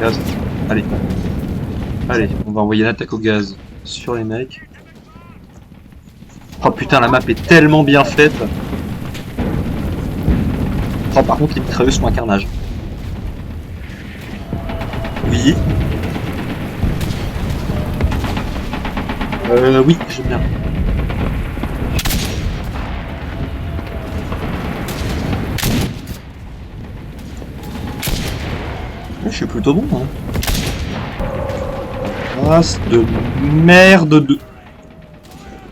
gaz. Allez. Allez, on va envoyer l'attaque au gaz sur les mecs. Oh putain, la map est tellement bien faite. Oh, par contre, les mitrailleuses sont un carnage. Oui. Oui, j'aime bien. Je suis plutôt bon, hein. Race de merde de...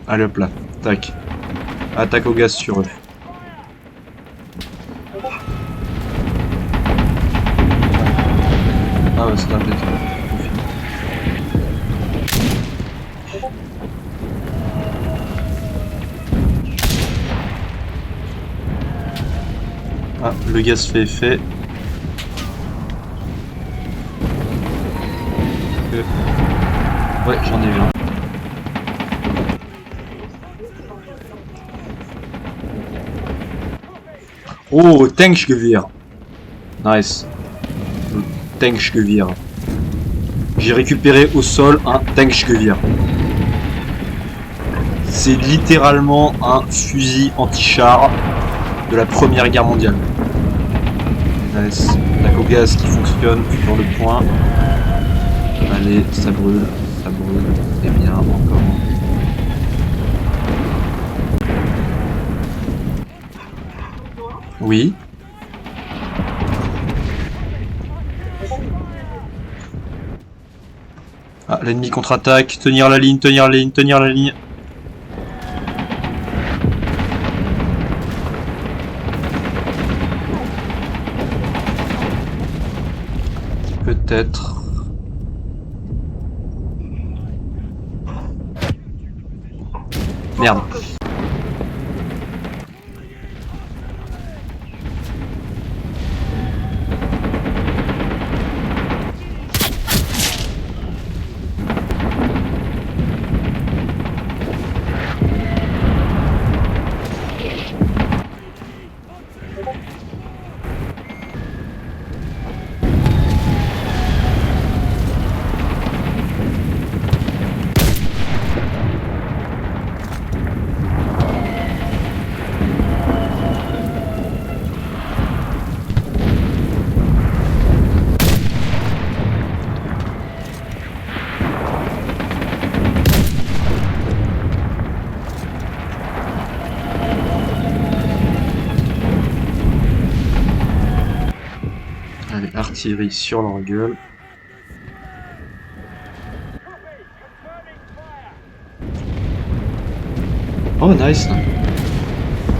Allez hop là, tac. Attaque au gaz sur eux. Ah ouais, c'est là peut-être. Ah, le gaz fait effet. Ouais, j'en ai vu un. Oh, Tankgewehr. Nice. Le Tankgewehr. J'ai récupéré au sol un Tankgewehr. C'est littéralement un fusil anti-char de la Première Guerre mondiale. Nice. Attaque au gaz qui fonctionne sur le point. Allez, ça brûle. Ça brûle. Et bien, encore. Oui. Ah, l'ennemi contre-attaque. Tenir la ligne, tenir la ligne, tenir la ligne. Peut-être. Merde. Artillerie sur leur gueule. Oh nice.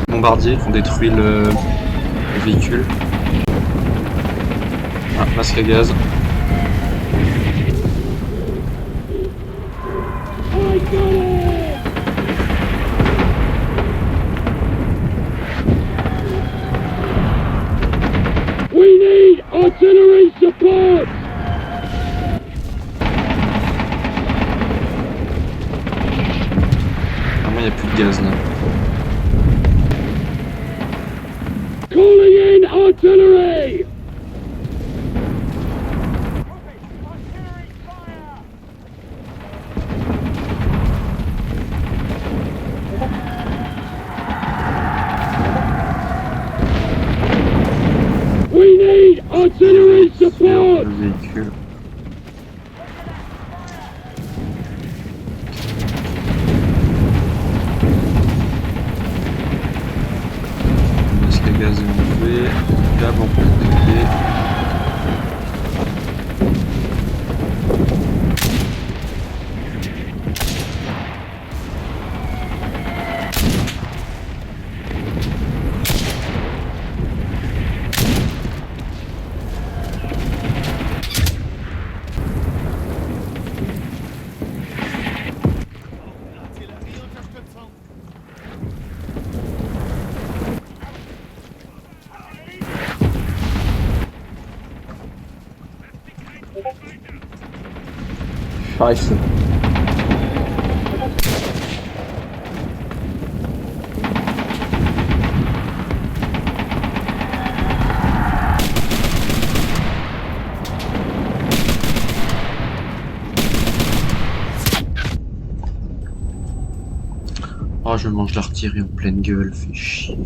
Bombardiers qui ont détruit le véhicule. Ah, masque à gaz. Artillery support! Ah, moi, il n'y a plus de gaz là. Calling in artillery! We need artillery support! Le véhicule. Le masque à gaz est monté. Câble en protecté. Scheiße. Oh, je mange l'artillerie en pleine gueule, fait chier.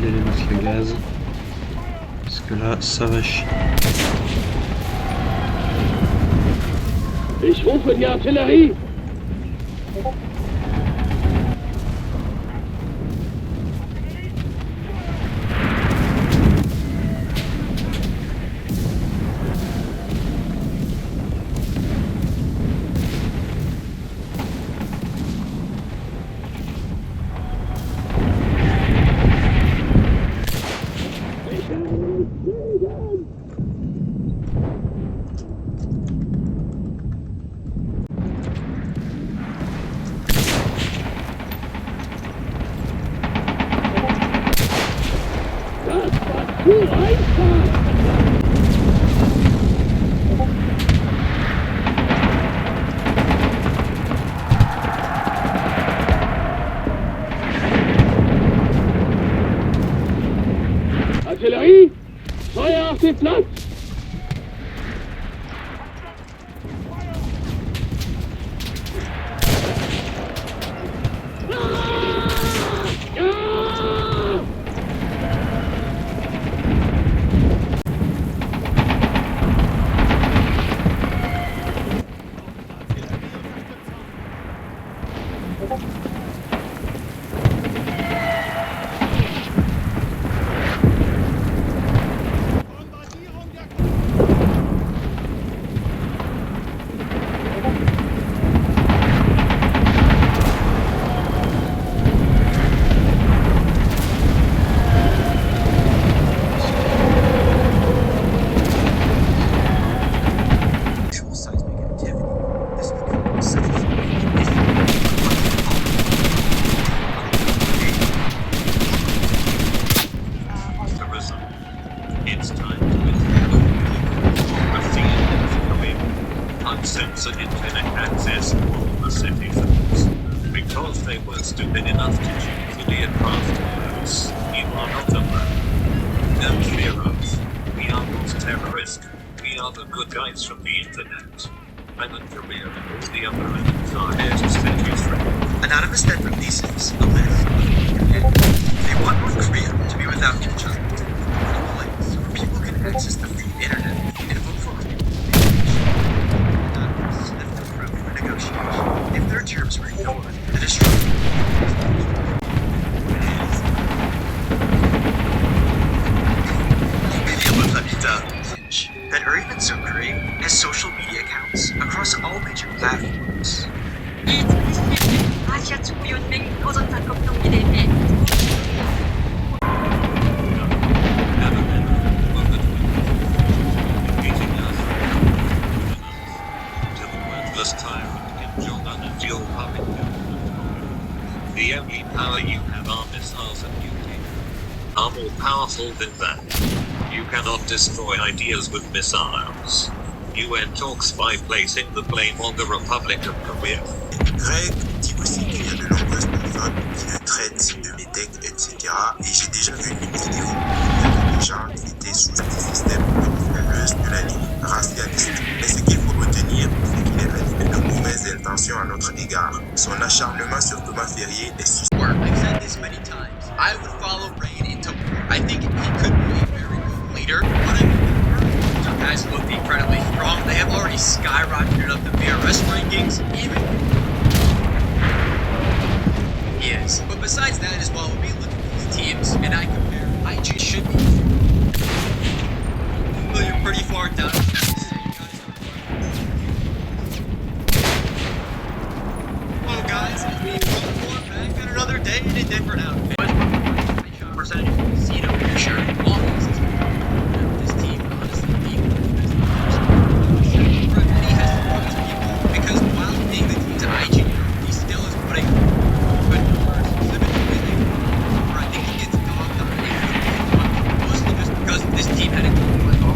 Les masques à gaz. Parce que là, ça va chier. Ich rufe die Artillerie! Zu einfach! Artillerie! Feuer auf den Platz! Uncensored internet access to all the citizens. Because they were stupid enough to choose the advanced modes, you are not alone. Don't fear us. We are not terrorists. We are the good guys from the internet. I'm in Korea and all the other islands are here to set you free. Anonymous then releases a list of they want North Korea to be without each other. A place where people can access the free internet and vote for Anonymous left approved for negotiation. If their terms were ignored, the destruction that Urivan Zukuri has social media accounts across all major platforms. 이 중심에는 아시아 축구연맹 거전작업 동기에 대해 The only power you have are missiles and nuclear. Are more powerful than that. You cannot destroy ideas with missiles. UN talks by placing the blame on the Republic of Korea. Greg dit aussi qu'il y a de nombreuses personnes qui le traitent de métèque, etc. Et j'ai déjà vu une vidéo où il y avait des gens qui étaient sous un système fabuleuse de la ligne racialiste. Mais ce qu'il faut retenir, c'est qu'il est animé de mauvaises intentions à notre égard. Son acharnement sur Thomas Ferrier est suspect. I've said this many times. I would follow Rain into war. I think he could be a very good leader, but the guys look incredibly strong. They have already skyrocketed up the VRS rankings, even he is. But besides that as well, when we look at these teams and I compare, IG should be. Well, you're pretty far down. Hello guys, it's me, back at another day in a different outfit. Shot percentage, Casino, for sure. This team, honestly, being Remedy has to focus people because while being the team's IG, he still is putting good numbers, specifically where I think he gets dogged on it, mostly just because this team had a good one.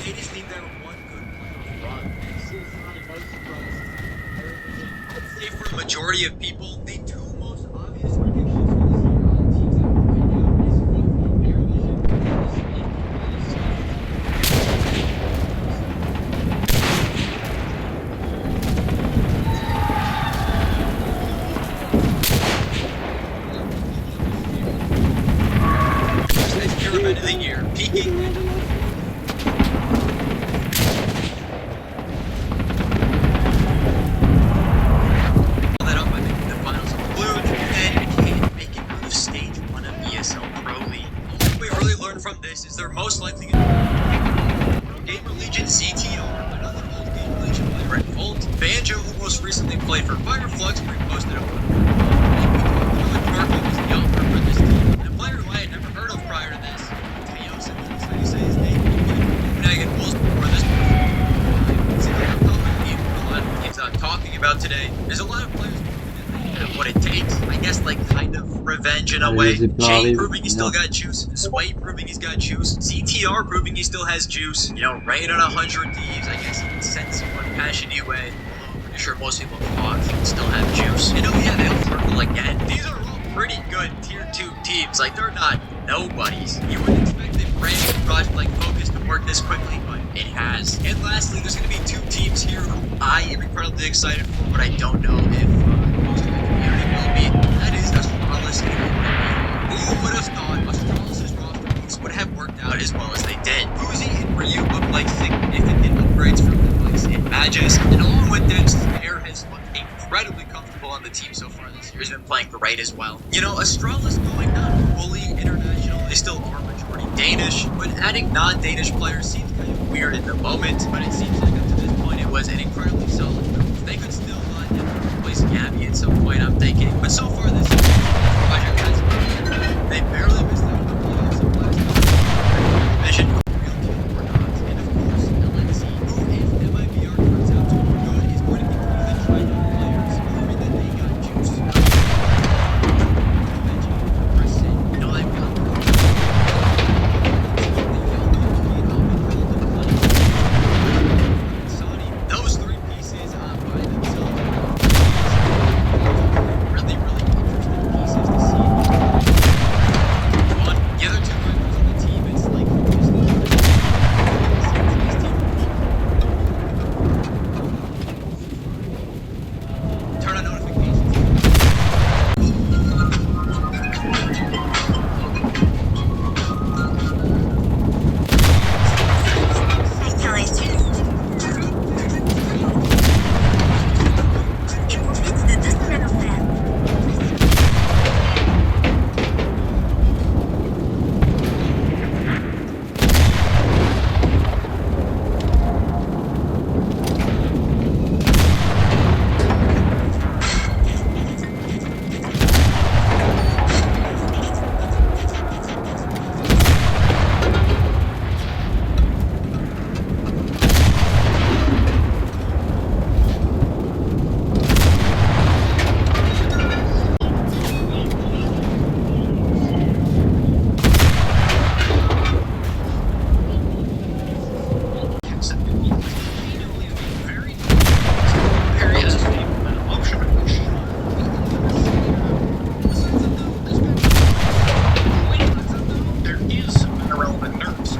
They just need their one good run. I'd say for a majority of people, the two most obvious predictions for this year on teams that are right now is fourth Air Vision Next year event of the year, peaking. That up, I think the finals include, and you can't make it out of stage 1 of ESL Pro League. What we really learned from this is they're most likely going to Gamer Legion CTR, another old Gamer Legion player at Volt, Banjo, who most recently played for Fireflux, reposted a Marco was the offer for this team, and a player who I had never heard of prior to this, Teos, that's how you say his name, Megan Wolves before this. Talking about today. There's a lot of players and what it takes. I guess like kind of revenge in a way. Jay proving he still got juice. Sway proving he's got juice. CTR proving he still has juice. You know, Rain on 100 Thieves. I guess he can sense one passionate way. I'm pretty sure most people thought he would still have juice. And oh yeah, they all circle again. These are all pretty good tier 2 teams. Like they're not nobodies. You wouldn't expect that Rain and Project like Focus to work this quickly, but it has. And lastly, there's going to be 2 teams here who I am incredibly excited for, but I don't know if most of the community will be. That is Astralis and MIBR. Who would have thought Astralis' roster moves would have worked out as well as they did? Uzi and Ryu look like significant upgrades from the likes in Magus, and along with this, Air has looked incredibly comfortable on the team so far this year. He's been playing great as well. You know, Astralis going not fully international, they still are majority Danish, but adding non-Danish players seems kind of weird in the moment, but it seems like up to this point it was an incredibly solid move. They could still end up replacing Abby at some point, I'm thinking, but so far this project has been, they barely missed out on the playoffs of last year. Vision, real team or not, and of course, LNC, who if MIBR turns out to be good, is going to be one of the tri-young players, proving that they got juice. You know, they've got those 3 pieces by themselves really, really interesting pieces to see.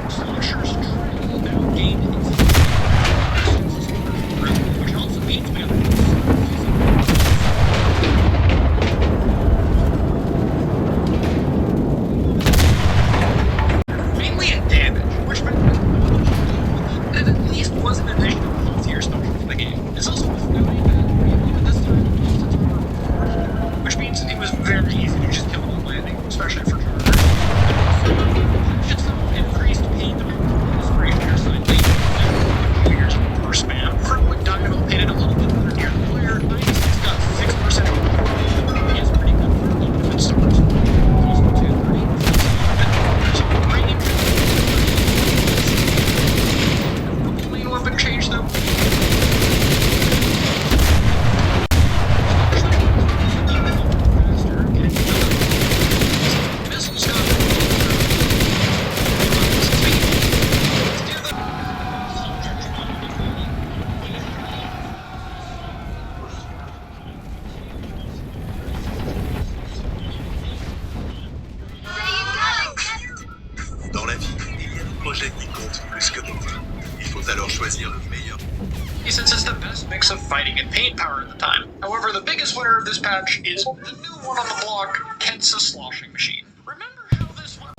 Sloshers trail now gained which also means we have mainly in damage, which that at least was an addition of healthier special for the game. It's also worth noting that even this time offsets were which means it was very easy to just kill on landing, especially for chargers. Itself increased pain development for your side lane. Years per spam. Frequent diagonal painted a little bit better near the player. 96 got 6% overall. He is pretty good for a little bit start. Close to 230. Range. The main weapon change though. Dans la vie, il y a des projets qui comptent plus que d'autres. Il faut alors choisir le meilleur. Since it's the best mix of fighting and paint power at the time. However, the biggest winner of this patch is the new one on the block, Kensa Sloshing Machine. Remember how this one...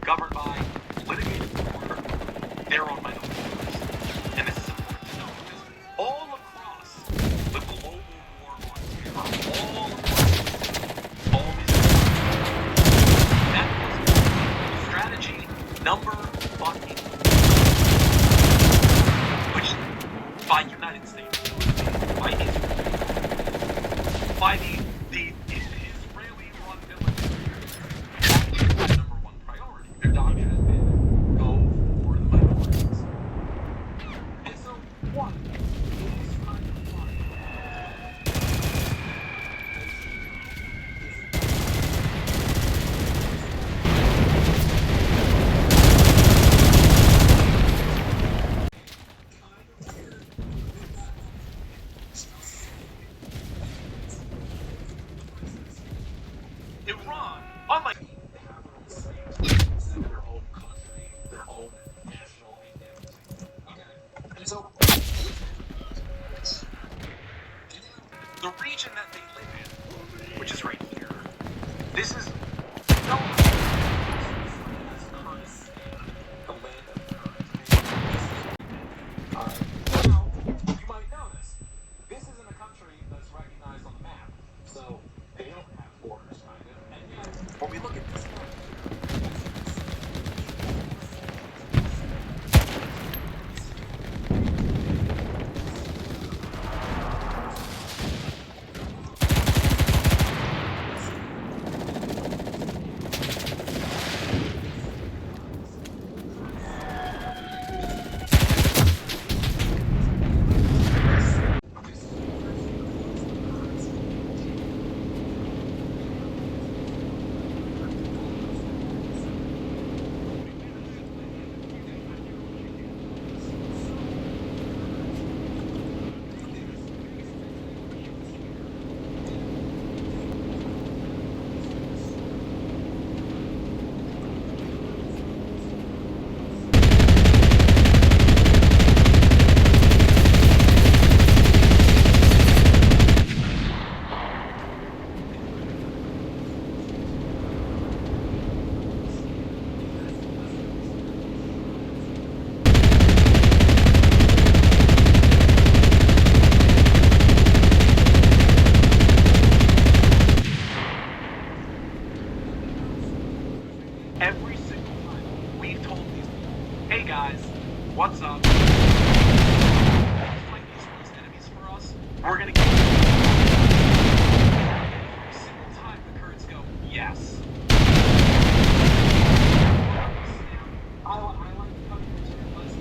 governed by, litigated for, their own minorities. And this is important to know because all across the global war on terror, all these that was strategy number fucking, which by United States by the Israeli-run military. That's the number one priority. Their doctrine has been go for the minorities. And so, one, it is kind of fun. Iran, unlike their own country, their own national identity. And so, the region that they live in, which is right here, this is no Kurdistan, the land of Kurds. Now, you might notice, this isn't a country that's recognized on the map, so they don't have borders, kind of. And yet, when we look at this map, every single time we've told these people, hey guys, what's up? Like these first enemies for us, we're gonna get every single time the Kurds go, yes. I like to come here to less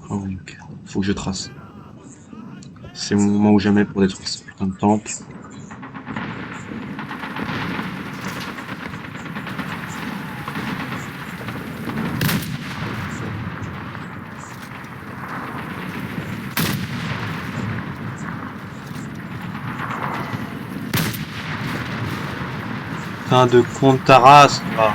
Donc, faut que je trace. C'est mon moment ou jamais pour détruire ce putain de temple. Putain de con de ta race, toi.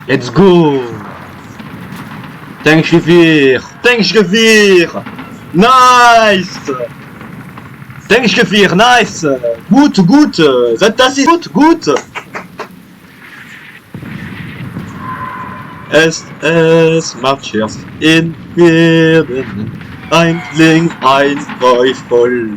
Let's go! Tankgewehr! Tankgewehr! Nice! Tankgewehr, nice! Gut, gut! Das ist gut, gut! SS Marchers in werden ein Kling, ein Teufel.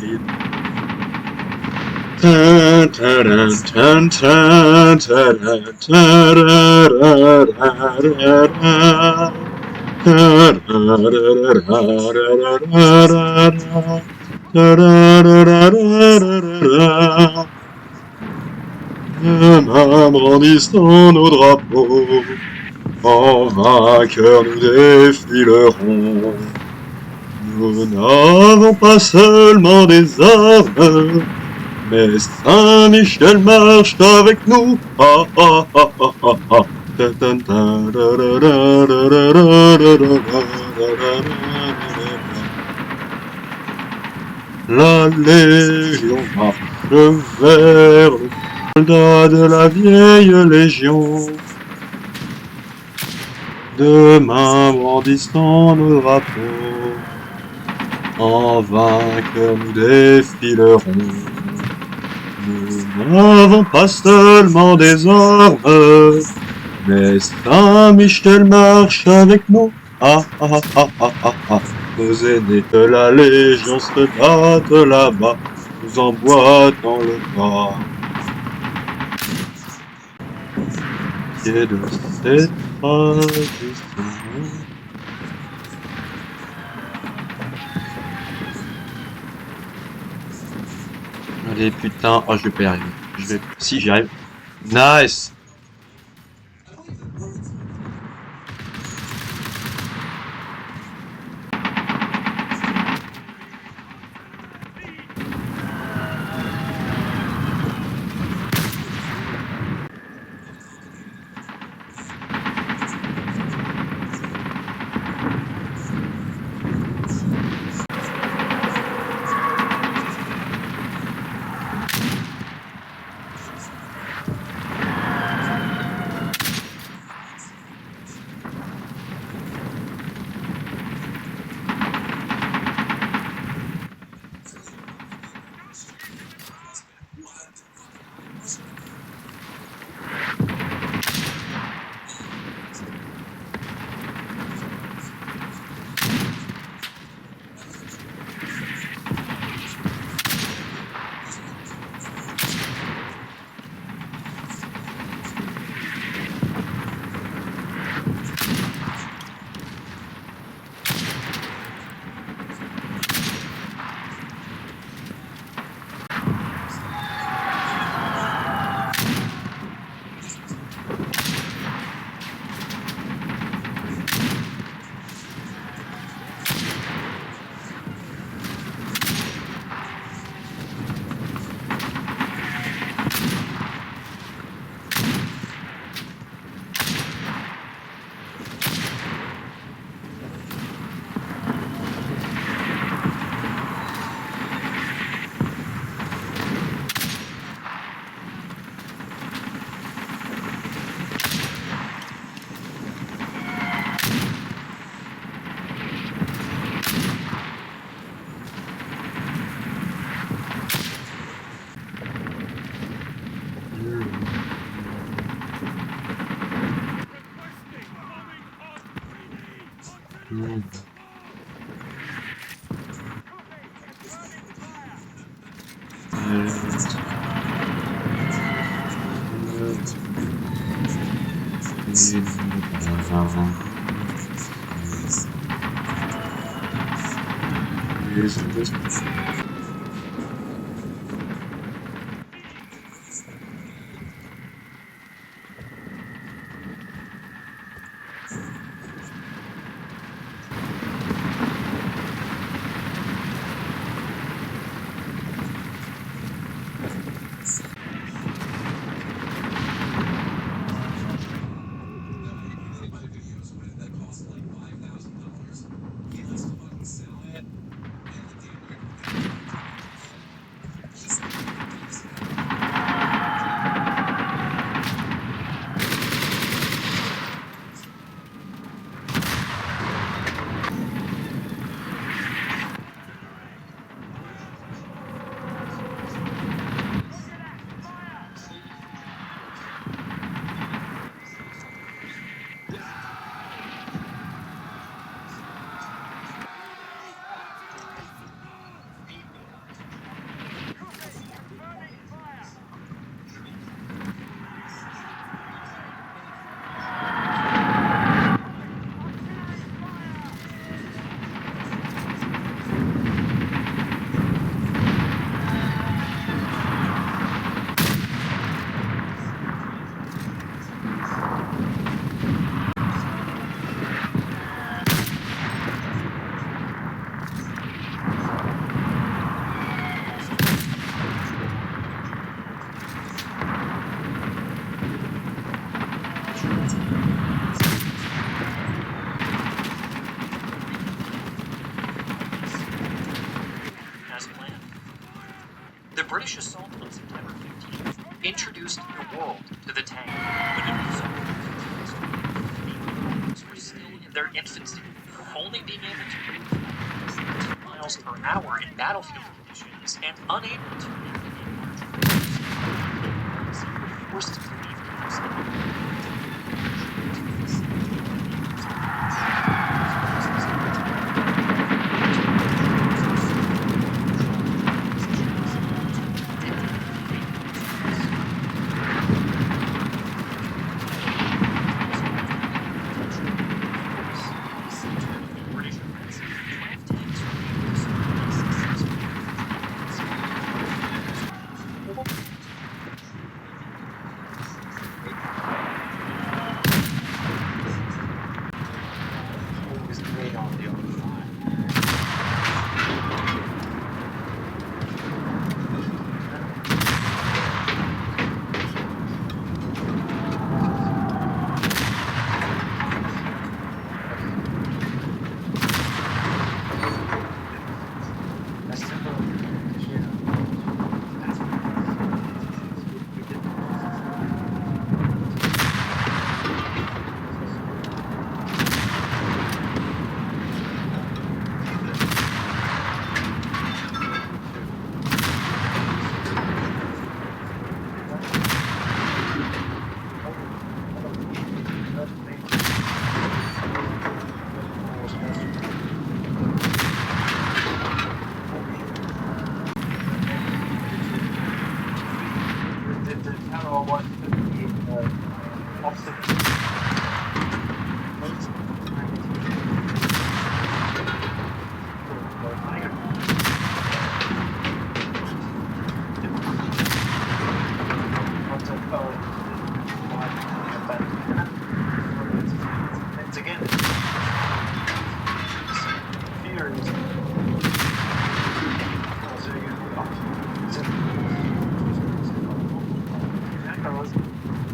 Brandissent nos drapeaux, en vainqueurs nous défilerons. Nous n'avons pas seulement des armes, mais Saint-Michel marche avec nous. Ah ah ah ah ah ah. La Légion marche vers le soldat de la vieille Légion. Demain brandissant nos drapeaux, en vainqueur nous défilerons. Nous n'avons pas seulement des armes, mais Saint-Michel marche avec nous. Ah ah ah ah ah ah. Nos aînés de la Légion se battent là-bas, nous emboîtent dans le pas. Pied de cette tradition. Allez putain, oh je vais pas y arriver. Si j'y arrive. Nice. British assault on September 15th introduced the world to the tank. But it was were still in their infancy, only being able to move 2 miles per hour in battlefield conditions and unable to make any large forced to leave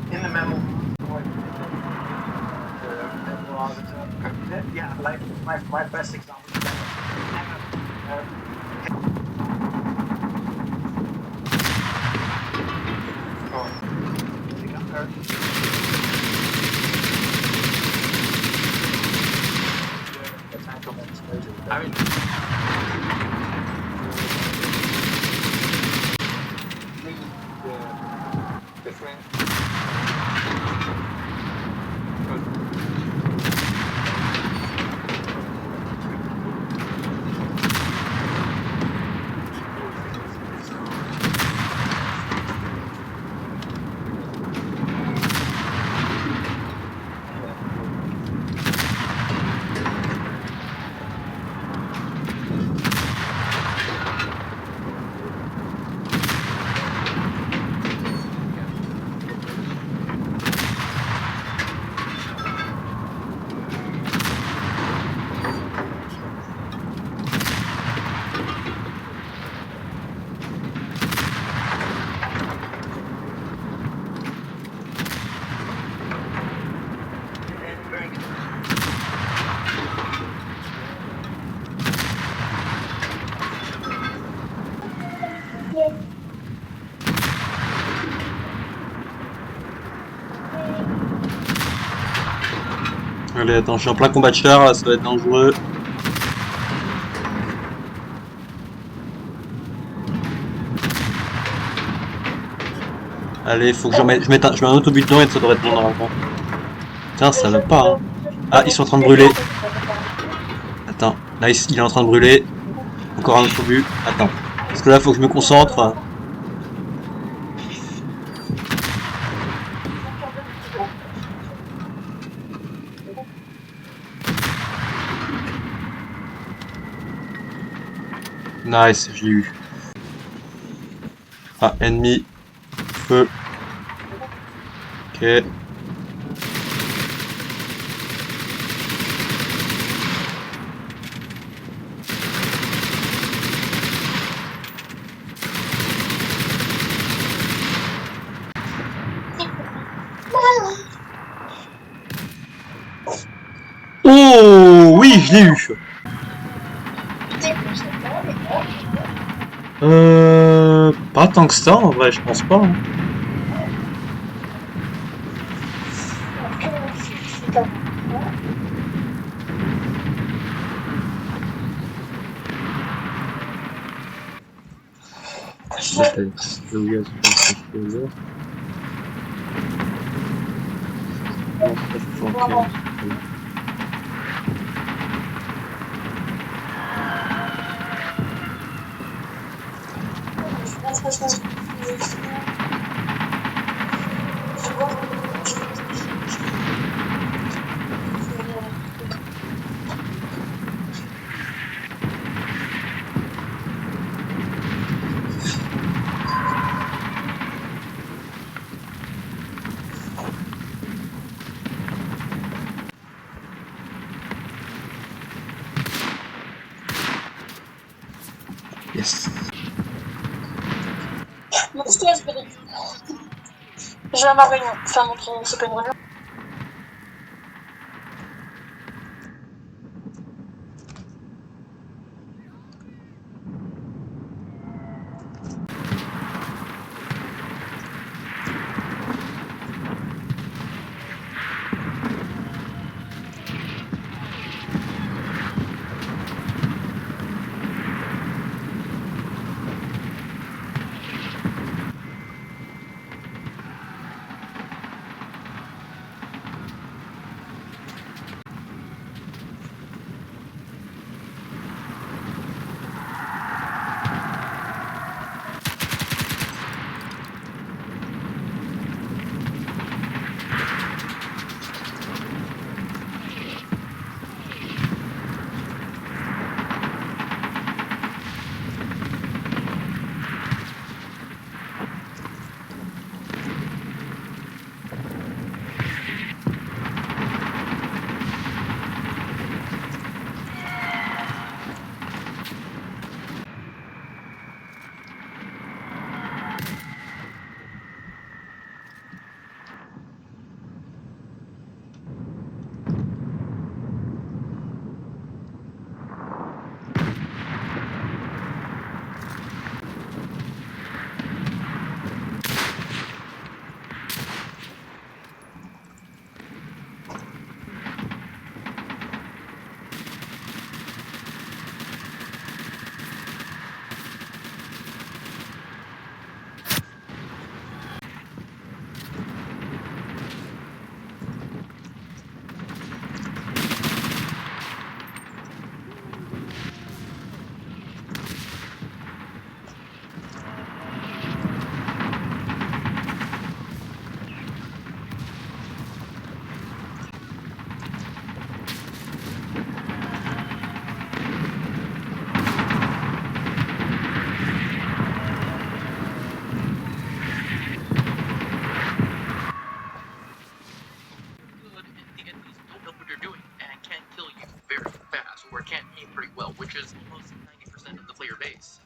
in the memo. Yeah, like my best example. I mean, different. Allez, attends, je suis en plein combat de char, là, ça va être dangereux. Allez, faut que je mette un autobus dedans et ça devrait être bon normalement. Putain, ça va pas, hein. Ah, ils sont en train de brûler. Attends, là, il est en train de brûler. Encore un autobus. Attends. Parce que là, faut que je me concentre. Nice, j'ai eu. Ah, ennemi. Feu. Ok. Oh oui, je l'ai eu. Pas tant que ça en vrai, je pense pas. Hein. Yes. Je vais à ma réunion. Enfin, c'est pas une réunion.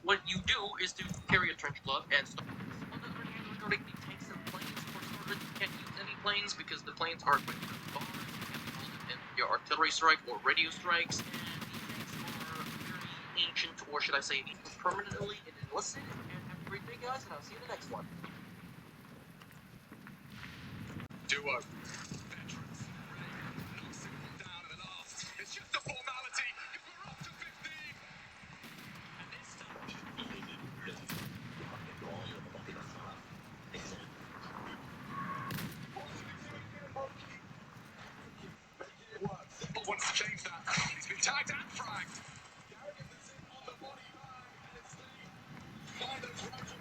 What you do is to carry a trench glove and start. On the other hand, regarding the tanks and planes, for starters, you can't use any planes because the planes are equipped with bars, in your artillery strike or radio strikes, and these tanks are very ancient, or should I say, permanently enlisted. And have a great day, guys, and I'll see you in the next one. Duo. Veterans. Knocks him down at the last. It's just a formality. We're up to 15. And this time. Simple wants to change that. He's been tagged and fragged. The arrogance is in on the body bag. And it's the find those right.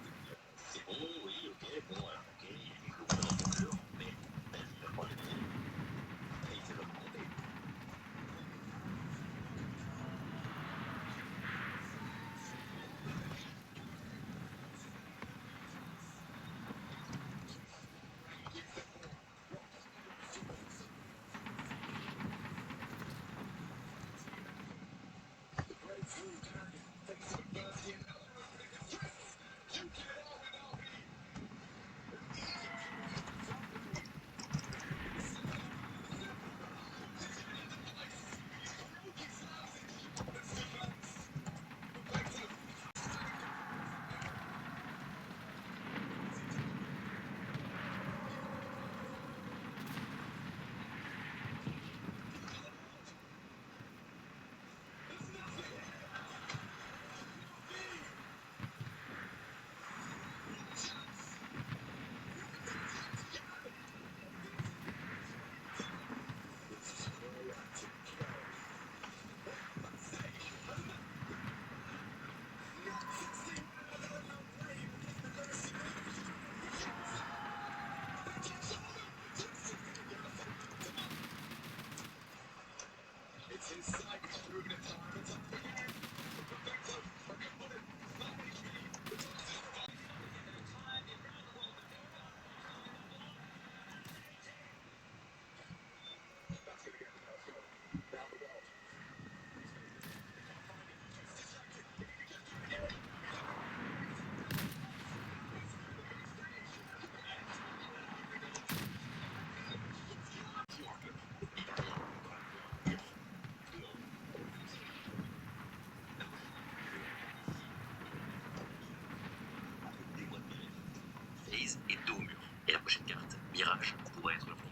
FaZe est dos au mur. Et la prochaine carte, Mirage, pourrait être le fond.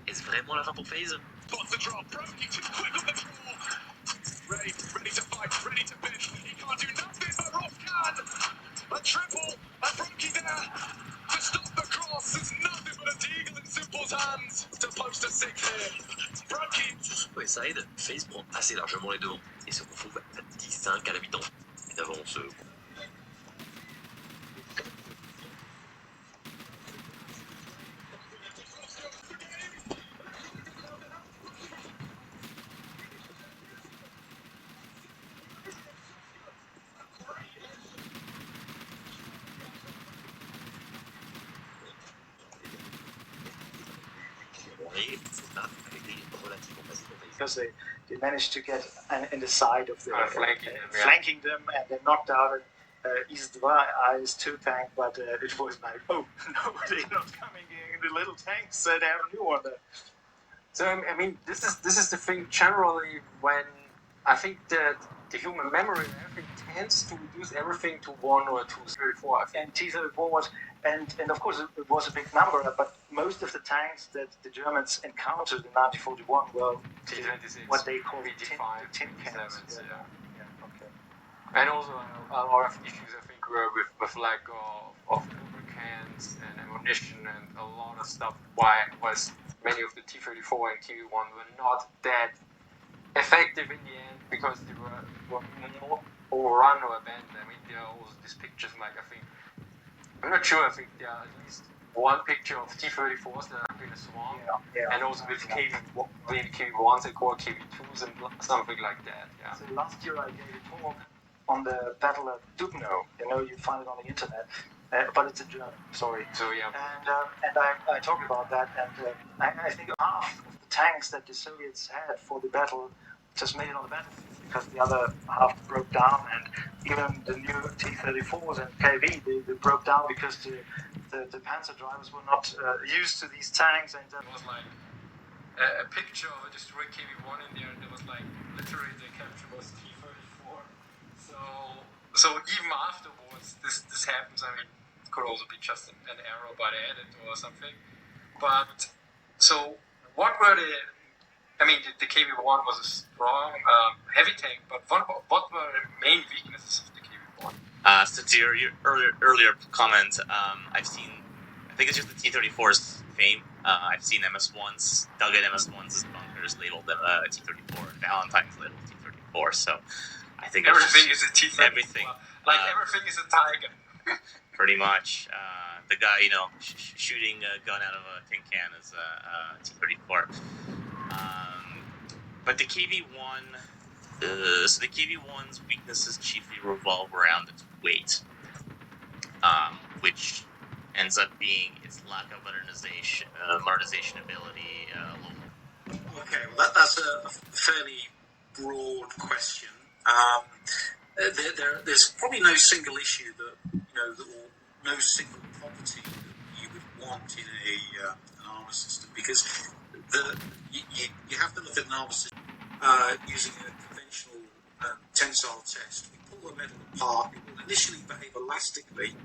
Est-ce vraiment la fin pour FaZe? Spots the drop, Brokey too quick on the draw. Ready to fight, ready to bend. He can't do nothing, but Roth can. A triple, and Brokey there to stop the cross. There's nothing but a deagle in Simple's hands to post a 6 here. Brokey. Au side, FaZe prend assez largement les devants et se retrouve à 10-5 à la mi-temps. D'avance. Because they managed to get in the side of the flanking them, and they knocked out Isdva IS-2 tank, but it was like, oh, no, they're not coming in the little tanks, they have a new one there. So I mean, this is the thing generally when I think that the human memory and everything tends to reduce everything to 1 or 2, 3, 4. And T-34 was, and of course it was a big number, but most of the tanks that the Germans encountered in 1941 were T-26, what they call T-5, tin cans. yeah. Okay. And also a lot of issues I think were with lack of lubricants and ammunition and a lot of stuff. Why was many of the T-34 and T-1 were not that effective in the end because they were more overrun or abandoned. I mean, there are also these pictures, like I think, I'm not sure, I think there are at least one picture of T-34s that have been a swarm, and also with KV-1s and core KV-2s and something like that. Yeah. So last year I gave a talk on the battle at Dubno. You know, you find it on the internet, but it's a German story. So yeah. And I talked about that, and I think half of the tanks that the Soviets had for the battle just made it on the battlefield because the other half broke down, and even the new T-34s and KV they broke down because the Panzer drivers were not used to these tanks. And it was like a picture of a destroyed KV-1 in there, and it was like literally the capture was T-34. So even afterwards, this happens. I mean, it could also be just an error by the editor or something. But so what were the? I mean, the KV-1 was a strong, heavy tank, but what were the main weaknesses of the KV-1? So to your earlier comment, I think it's just the T-34's fame. I've seen MS-1s, dug at MS-1s as bunkers, labeled them T-34, and Valentine's labeled T-34, so I think everything is a T-34. Everything. Like everything is a Tiger. Pretty much. The guy, shooting a gun out of a tin can is a T-34. But the KV-1, so the KV-1's weaknesses chiefly revolve around its weight, which ends up being its lack of modernization ability. Okay, well that's a fairly broad question. There's probably no single issue that or no single property that you would want in an armor system, because you have to look at an armor system using a conventional tensile test. We pull the metal apart. It will initially behave elastically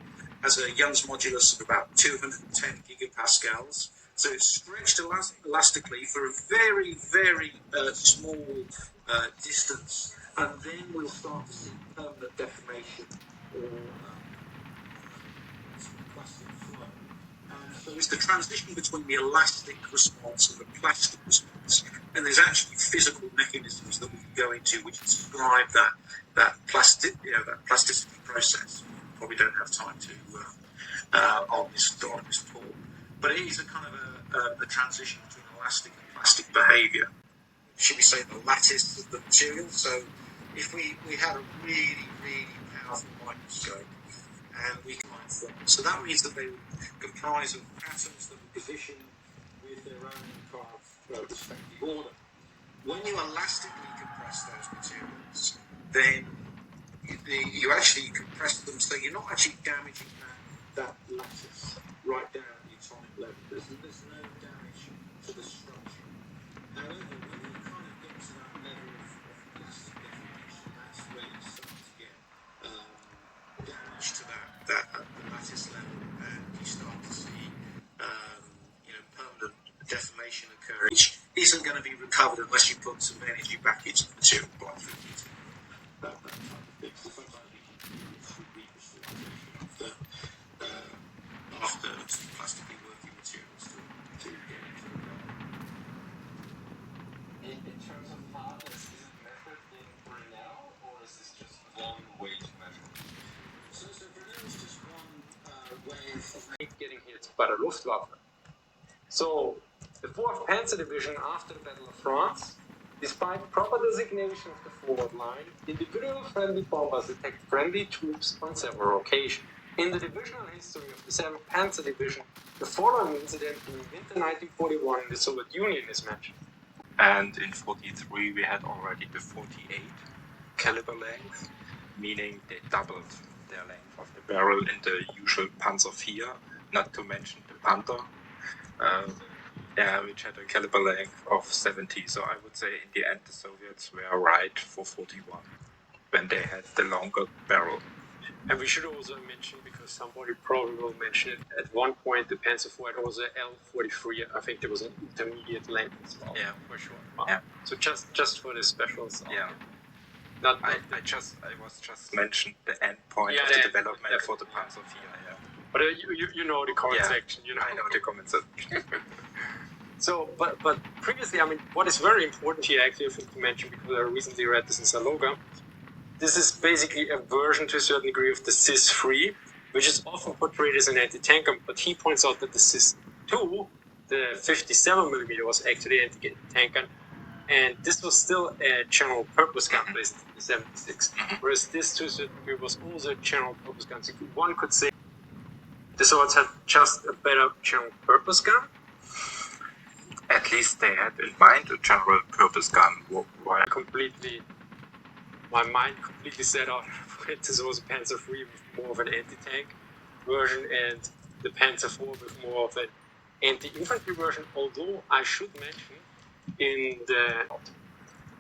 as a Young's modulus of about 210 gigapascals. So it's stretched elastically for a very, very small distance, and then we'll start to see permanent deformation or plastic flow. So it's the transition between the elastic response and the plastic response, and there's actually physical mechanisms that we can go into which describe that plasticity process. Probably don't have time to on this talk, but it is a kind of a transition between elastic and plastic behaviour. should we say, the lattice of the material. So if we had a really, really powerful microscope and we can find forms, so that means that they would comprise of atoms that would position with their own kind of respective order. When you elastically compress those materials, then you actually compress them so you're not actually damaging that lattice right down at the atomic level. There's no damage to the structure. However, when you kind of get to that level of this deformation, that's where you start to get damage to that lattice level, and you start to see permanent deformation occur, which isn't going to be recovered unless you put some energy back into the material, like that type of thing. So sometimes we can do recrystallization after plastically working materials to get into the In terms of hardness, is it measured in Brinell, or is this just one way to measure? So Brinell is just one way of getting hit by the Luftwaffe. So the 4th Panzer Division after the Battle of France, despite proper designation of the forward line, individual friendly bombers attacked friendly troops on several occasions. In the divisional history of the 7th Panzer Division, the following incident in winter 1941 in the Soviet Union is mentioned. And in 43 we had already the 48 caliber length, meaning they doubled their length of the barrel in the usual Panzer IV, not to mention the Panther, which had a caliber length of 70. So I would say in the end the Soviets were right for 41 when they had the longer barrel. And we should also mention, because somebody probably will mention it, at one point the Panzer IV had also L43. I think there was an intermediate length as well. Yeah, for sure. Yeah. So just for the specials. Yeah. I was just mentioned the end point of the development for the Panzer IV. Yeah. But you know the comment section. You know. I know the comment section. So, but previously, I mean, what is very important here actually, I think, to mention, because I recently read this in Saloga, this is basically a version to a certain degree of the CIS-3, which is often portrayed as an anti-tanker, but he points out that the CIS-2, the 57mm, was actually anti-tanker, and this was still a general purpose gun based in the 76, whereas this to a certain degree was also a general purpose gun. So one could say the Soviets had just a better general purpose gun. At least they had in mind a general purpose gun. My mind completely set out. This was a Panzer III with more of an anti-tank version, and the Panzer IV with more of an anti-infantry version. Although I should mention,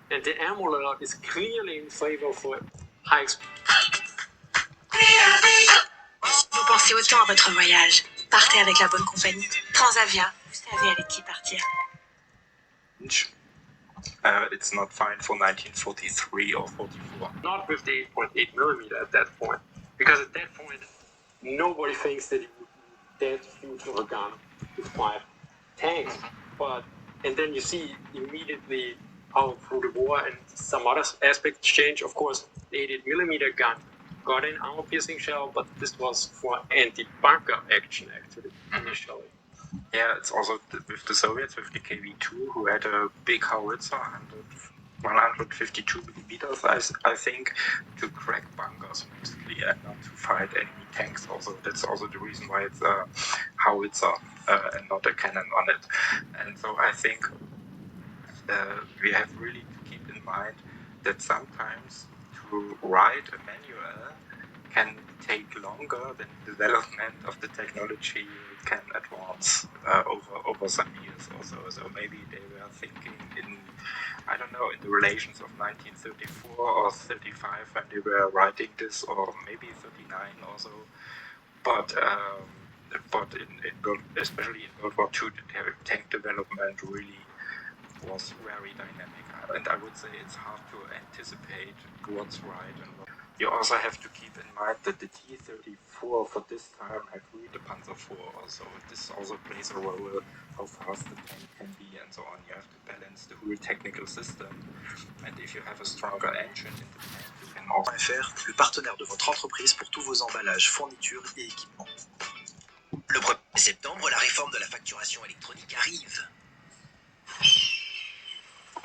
the ammo layout is clearly in favor for high speed. Vous pensez autant à votre voyage. Partez avec la bonne compagnie. Transavia, vous savez avec qui partir. It's not fine for 1943 or 44. Not with the 8.8mm at that point, because at that point nobody thinks that it would be that huge of a gun with 5 tanks. And then you see immediately how through the war and some other aspects change. Of course, the 88mm gun got an armor-piercing shell, but this was for anti-bunker action actually initially. Yeah, it's also with the Soviets, with the KV-2, who had a big howitzer, 152mm, I think, to crack bunkers mostly and not to fight enemy tanks. Also, that's also the reason why it's a howitzer and not a cannon on it. And so I think we have really to keep in mind that sometimes to write a manual can take longer than the development of the technology can advance over some years also. So maybe they were thinking in, I don't know, in the relations of 1934 or 35 when they were writing this, or maybe 39 also. But especially in World War II, the tank development really was very dynamic, and I would say it's hard to anticipate what's right and what. You also have to keep in mind that the T-34 for this time had really the Panzer IV also. This also plays a role, how fast the tank can be and so on. You have to balance the whole technical system, and if you have a stronger engine in the tank, you can also... .fr, le partenaire de votre entreprise pour tous vos emballages, fournitures et équipements. Le 1er septembre, la réforme de la facturation électronique arrive.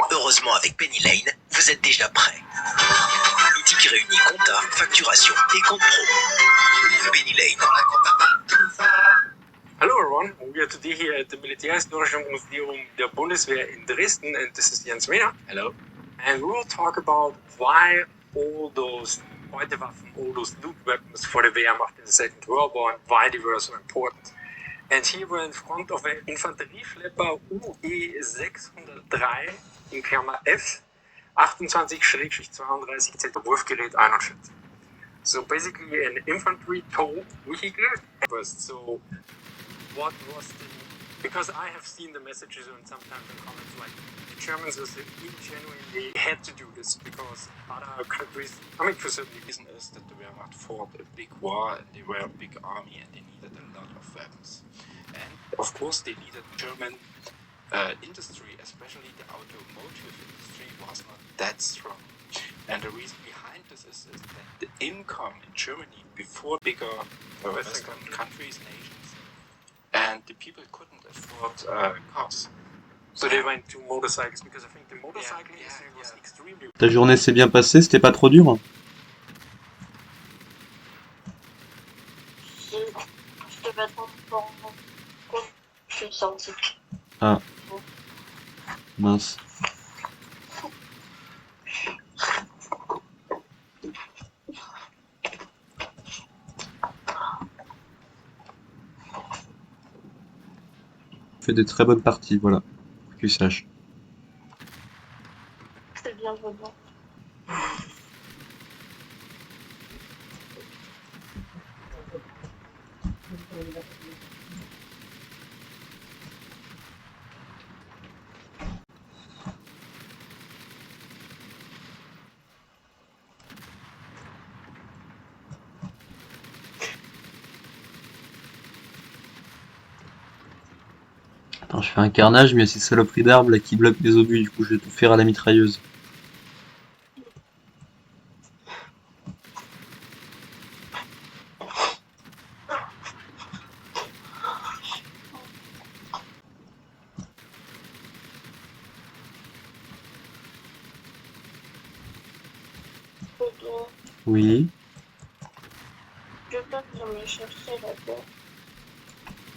Heureusement, avec Penny Lane, vous êtes déjà prêts. L'outil qui réunit compta, facturation et compte pro. Penny Lane. Hello everyone, we are today here at the Militärhistorisches Museum der Bundeswehr in Dresden, and this is Jens Mehr. Hello. And we will talk about why all those Beutewaffen, all those loot weapons for the Wehrmacht in the Second World War, and why they were so important. And here we're in front of an Infanterieschlepper UE 603 in Klammer F, 28-32 Z Wurfgerät 41. So basically an infantry tow vehicle. So what was the... Because I have seen the messages and sometimes in comments like the Germans genuinely had to do this because other countries, I mean for certain reason is that the Wehrmacht fought a big war and they were a big army and they needed a lot of weapons. And of course they needed German industry, especially the automotive industry was not that strong. And the reason behind this is that the income in Germany before bigger Western countries, nations, and the people couldn't afford cars. So they went to motorcycles because I think the motorcycle industry was extremely... Ta journée s'est bien passée, c'était pas trop dur? C'était pas trop bon. Je suis sortie. Ah. Mince. Fait de très bonnes parties, voilà. Que tu saches. C'est bien vraiment. Attends, je fais un carnage, mais il y a ces saloperies d'arbres là qui bloquent les obus, du coup je vais tout faire à la mitrailleuse. Oui. Je peux venir me chercher là-bas.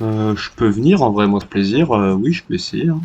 Je peux venir en vrai, moi de plaisir, oui je peux essayer. Hein.